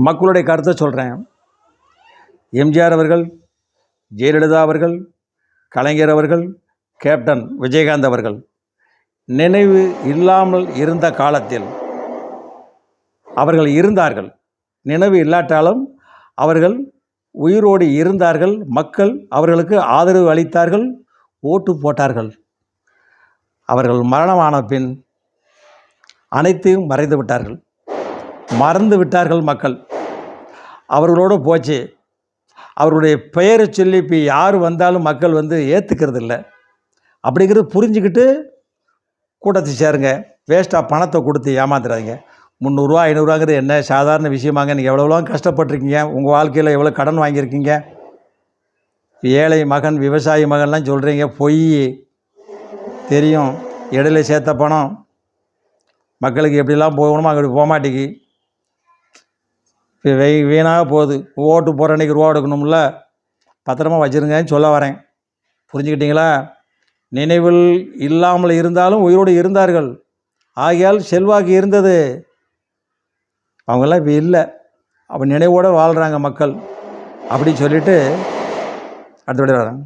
மக்களுடைய கருத்தை சொல்கிறேன். எம்ஜிஆர் அவர்கள், ஜெயலலிதா அவர்கள், கலைஞர் அவர்கள், கேப்டன் விஜயகாந்த் அவர்கள் நினைவு இல்லாமல் இருந்த காலத்தில் அவர்கள் இருந்தார்கள். நினைவு இல்லாட்டாலும் அவர்கள் உயிரோடு இருந்தார்கள். மக்கள் அவர்களுக்கு ஆதரவு அளித்தார்கள், ஓட்டு போட்டார்கள். அவர்கள் மரணமான பின் அனைத்தையும் மறைந்து விட்டார்கள், மறந்து விட்டார்கள் மக்கள். அவர்களோடு போச்சு. அவருடைய பெயரை சொல்லி இப்போ யார் வந்தாலும் மக்கள் ஏற்றுக்கிறது இல்லை. அப்படிங்கிறது புரிஞ்சுக்கிட்டு கூட்டத்தை சேருங்க. வேஸ்ட்டாக பணத்தை கொடுத்து ஏமாத்துறாதீங்க. 300 ரூபா 500 ரூபாங்கிறது என்ன சாதாரண விஷயமாங்க? நீங்கள் எவ்வளோ கஷ்டப்பட்டிருக்கீங்க, உங்கள் வாழ்க்கையில் எவ்வளோ கடன் வாங்கியிருக்கீங்க. ஏழை மகன், விவசாயி மகன்லாம் சொல்கிறீங்க, பொய். தெரியும். இடையில சேர்த்த பணம் மக்களுக்கு எப்படிலாம் போகணுமோ அங்கே போக மாட்டேங்கி. இப்போ வீணாக போகுது. ஓட்டு போகிற அன்றைக்கி ரூபா எடுக்கணும்ல, பத்திரமா வச்சுருங்கன்னு சொல்ல வரேன். புரிஞ்சுக்கிட்டீங்களா? நினைவில் இல்லாமல் இருந்தாலும் உயிரோடு இருந்தார்கள். ஆகையால் செல்வாக்கு இருந்தது. அவங்கெல்லாம் இப்போ இல்லை. அப்போ நினைவோடு வாழ்கிறாங்க மக்கள் அப்படின்னு சொல்லிவிட்டு அடுத்தபடி வரேன்.